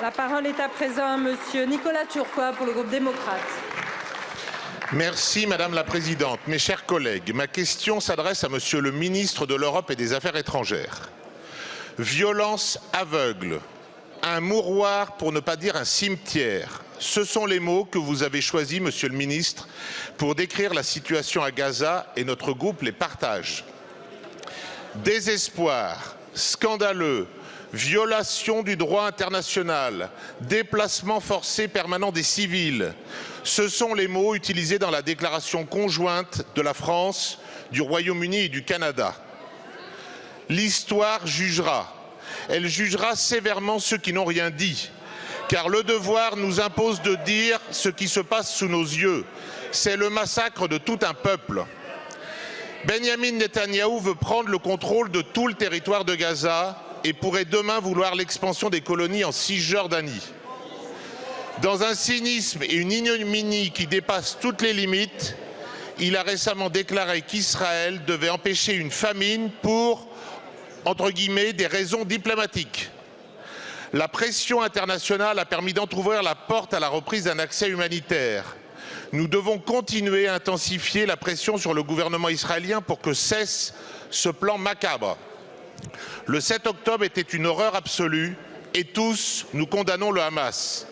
La parole est à présent à monsieur Nicolas Turquois pour le groupe démocrate. Merci Madame la Présidente. Mes chers collègues, ma question s'adresse à Monsieur le ministre de l'Europe et des Affaires étrangères. Violence aveugle, un mouroir pour ne pas dire un cimetière. Ce sont les mots que vous avez choisis, Monsieur le ministre, pour décrire la situation à Gaza et notre groupe les partage. Désespoir, scandaleux, violation du droit international, déplacement forcé permanent des civils. Ce sont les mots utilisés dans la déclaration conjointe de la France, du Royaume-Uni et du Canada. L'histoire jugera. Elle jugera sévèrement ceux qui n'ont rien dit. Car le devoir nous impose de dire ce qui se passe sous nos yeux. C'est le massacre de tout un peuple. Benyamin Netanyahou veut prendre le contrôle de tout le territoire de Gaza et pourrait demain vouloir l'expansion des colonies en Cisjordanie. Dans un cynisme et une ignominie qui dépassent toutes les limites, il a récemment déclaré qu'Israël devait empêcher une famine pour, entre guillemets, des raisons diplomatiques. La pression internationale a permis d'entrouvrir la porte à la reprise d'un accès humanitaire. Nous devons continuer à intensifier la pression sur le gouvernement israélien pour que cesse ce plan macabre. Le 7 octobre était une horreur absolue et tous nous condamnons le Hamas.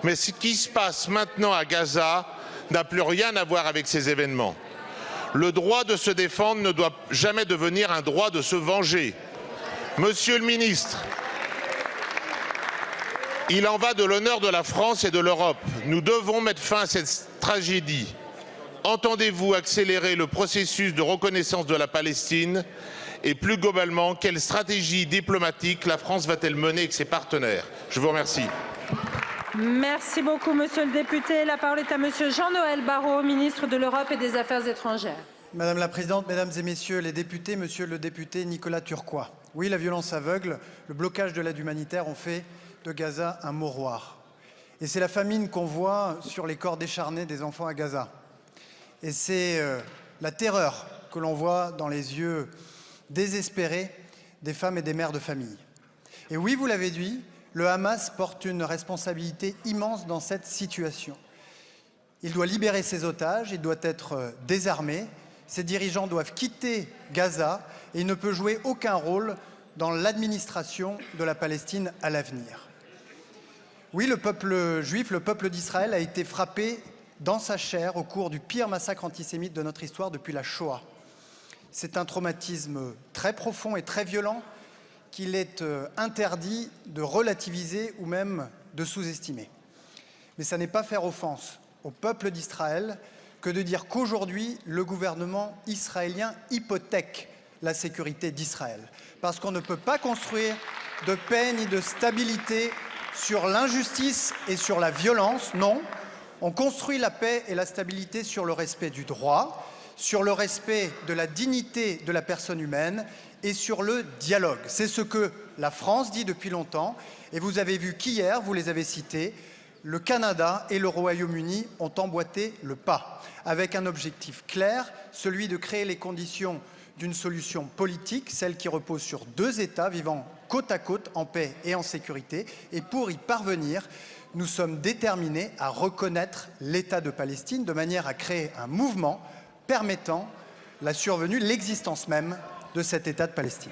Mais ce qui se passe maintenant à Gaza n'a plus rien à voir avec ces événements. Le droit de se défendre ne doit jamais devenir un droit de se venger. Monsieur le ministre, il en va de l'honneur de la France et de l'Europe. Nous devons mettre fin à cette tragédie. Entendez-vous accélérer le processus de reconnaissance de la Palestine? Et plus globalement, quelle stratégie diplomatique la France va-t-elle mener avec ses partenaires? Je vous remercie. Merci beaucoup, monsieur le député. La parole est à monsieur Jean-Noël Barrot, ministre de l'Europe et des Affaires étrangères. Madame la Présidente, Mesdames et Messieurs les députés, Monsieur le député Nicolas Turquois. Oui, la violence aveugle, le blocage de l'aide humanitaire ont fait de Gaza un mouroir. Et c'est la famine qu'on voit sur les corps décharnés des enfants à Gaza. Et c'est la terreur que l'on voit dans les yeux désespérés des femmes et des mères de famille. Et oui, vous l'avez dit, le Hamas porte une responsabilité immense dans cette situation. Il doit libérer ses otages, il doit être désarmé, ses dirigeants doivent quitter Gaza et il ne peut jouer aucun rôle dans l'administration de la Palestine à l'avenir. Oui, le peuple juif, le peuple d'Israël a été frappé dans sa chair au cours du pire massacre antisémite de notre histoire depuis la Shoah. C'est un traumatisme très profond et très violent qu'il est interdit de relativiser ou même de sous-estimer. Mais ça n'est pas faire offense au peuple d'Israël que de dire qu'aujourd'hui, le gouvernement israélien hypothèque la sécurité d'Israël. Parce qu'on ne peut pas construire de paix ni de stabilité sur l'injustice et sur la violence, non. On construit la paix et la stabilité sur le respect du droit, sur le respect de la dignité de la personne humaine et sur le dialogue. C'est ce que la France dit depuis longtemps. Et vous avez vu qu'hier, vous les avez cités, le Canada et le Royaume-Uni ont emboîté le pas, avec un objectif clair, celui de créer les conditions d'une solution politique, celle qui repose sur deux États vivant côte à côte, en paix et en sécurité. Et pour y parvenir, nous sommes déterminés à reconnaître l'État de Palestine de manière à créer un mouvement permettant la survenue, l'existence même de cet État de Palestine.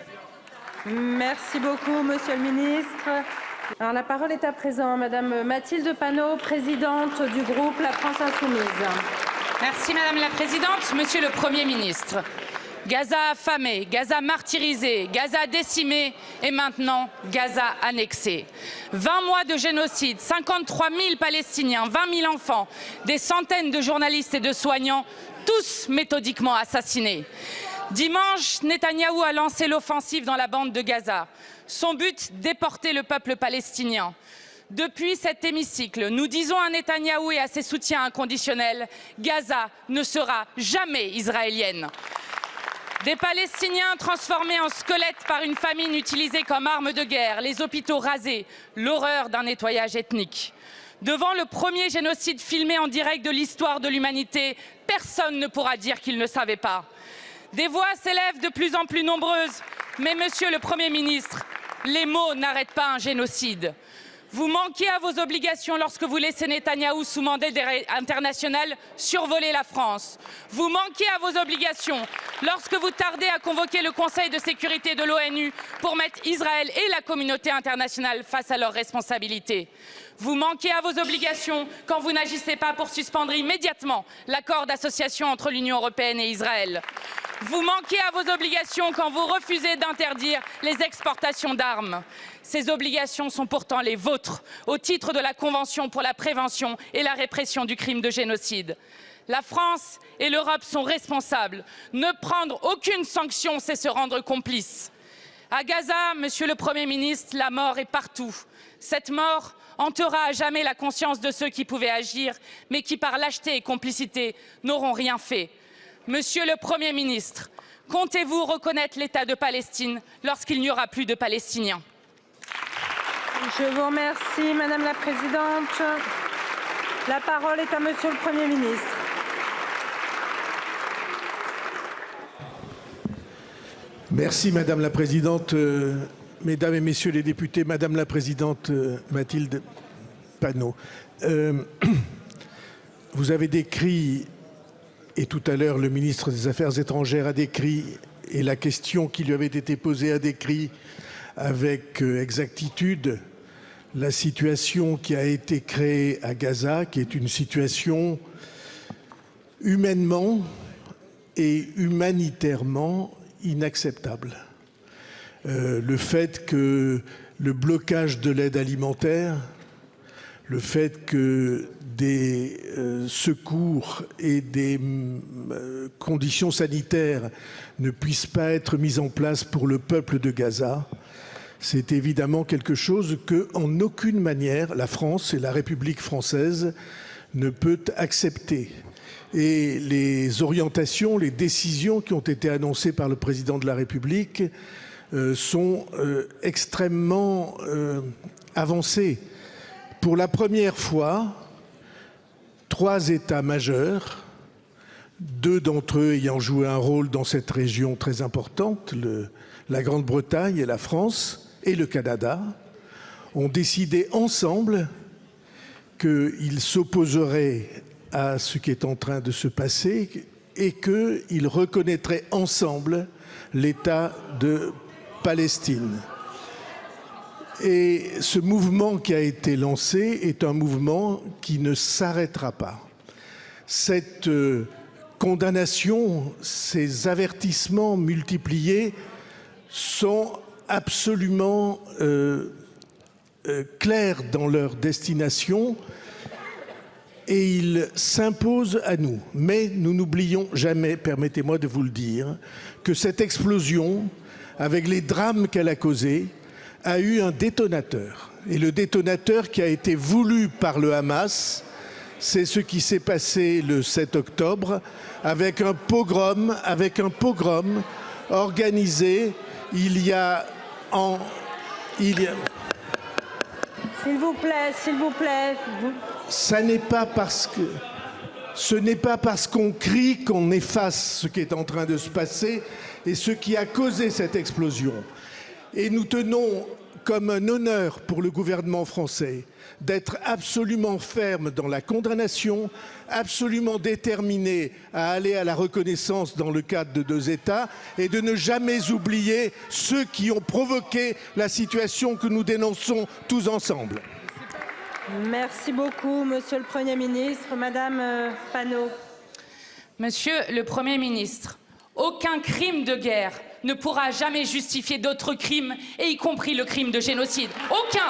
Merci beaucoup, monsieur le ministre. Alors, la parole est à présent à madame Mathilde Panot, présidente du groupe La France Insoumise. Merci madame la présidente. Monsieur le Premier ministre, Gaza affamé, Gaza martyrisé, Gaza décimé et maintenant Gaza annexé. 20 mois de génocide, 53 000 Palestiniens, 20 000 enfants, des centaines de journalistes et de soignants, tous méthodiquement assassinés. Dimanche, Netanyahou a lancé l'offensive dans la bande de Gaza. Son but, déporter le peuple palestinien. Depuis cet hémicycle, nous disons à Netanyahou et à ses soutiens inconditionnels, Gaza ne sera jamais israélienne. Des Palestiniens transformés en squelettes par une famine utilisée comme arme de guerre, les hôpitaux rasés, l'horreur d'un nettoyage ethnique. Devant le premier génocide filmé en direct de l'histoire de l'humanité, personne ne pourra dire qu'il ne savait pas. Des voix s'élèvent de plus en plus nombreuses, mais monsieur le Premier ministre, les mots n'arrêtent pas un génocide. Vous manquez à vos obligations lorsque vous laissez Netanyahou sous mandat international survoler la France. Vous manquez à vos obligations lorsque vous tardez à convoquer le Conseil de sécurité de l'ONU pour mettre Israël et la communauté internationale face à leurs responsabilités. Vous manquez à vos obligations quand vous n'agissez pas pour suspendre immédiatement l'accord d'association entre l'Union européenne et Israël. Vous manquez à vos obligations quand vous refusez d'interdire les exportations d'armes. Ces obligations sont pourtant les vôtres, au titre de la Convention pour la prévention et la répression du crime de génocide. La France et l'Europe sont responsables. Ne prendre aucune sanction, c'est se rendre complice. À Gaza, Monsieur le Premier ministre, la mort est partout. Cette mort hantera à jamais la conscience de ceux qui pouvaient agir, mais qui, par lâcheté et complicité, n'auront rien fait. Monsieur le Premier ministre, comptez-vous reconnaître l'État de Palestine lorsqu'il n'y aura plus de Palestiniens? Je vous remercie, Madame la Présidente. La parole est à Monsieur le Premier ministre. Merci Madame la Présidente, Mesdames et Messieurs les députés, Madame la Présidente Mathilde Panot. Vous avez décrit, et tout à l'heure le ministre des Affaires étrangères a décrit, et la question qui lui avait été posée a décrit avec exactitude la situation qui a été créée à Gaza, qui est une situation humainement et humanitairement inacceptable. Le fait que le blocage de l'aide alimentaire, le fait que des secours et des conditions sanitaires ne puissent pas être mises en place pour le peuple de Gaza, c'est évidemment quelque chose que, en aucune manière, la France et la République française ne peut accepter. Et les orientations, les décisions qui ont été annoncées par le président de la République sont extrêmement avancées. Pour la première fois, 3 États majeurs, 2 d'entre eux ayant joué un rôle dans cette région très importante, la Grande-Bretagne et la France et le Canada, ont décidé ensemble qu'ils s'opposeraient à ce qui est en train de se passer et qu'ils reconnaîtraient ensemble l'État de Palestine. Et ce mouvement qui a été lancé est un mouvement qui ne s'arrêtera pas. Cette condamnation, ces avertissements multipliés sont absolument clairs dans leur destination. Et il s'impose à nous. Mais nous n'oublions jamais, permettez-moi de vous le dire, que cette explosion, avec les drames qu'elle a causés, a eu un détonateur. Et le détonateur qui a été voulu par le Hamas, c'est ce qui s'est passé le 7 octobre, avec un pogrom organisé il y a... S'il vous plaît. Ce n'est pas parce qu'on crie qu'on efface ce qui est en train de se passer et ce qui a causé cette explosion. Et nous tenons comme un honneur pour le gouvernement français d'être absolument ferme dans la condamnation, absolument déterminé à aller à la reconnaissance dans le cadre de 2 États et de ne jamais oublier ceux qui ont provoqué la situation que nous dénonçons tous ensemble. Merci beaucoup, Monsieur le Premier ministre. Madame Panot. Monsieur le Premier ministre, aucun crime de guerre ne pourra jamais justifier d'autres crimes, et y compris le crime de génocide. Aucun.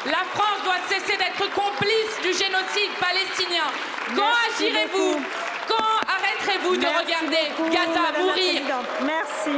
La France doit cesser d'être complice du génocide palestinien. Quand agirez-vous? Quand arrêterez-vous de regarder Gaza mourir? Merci.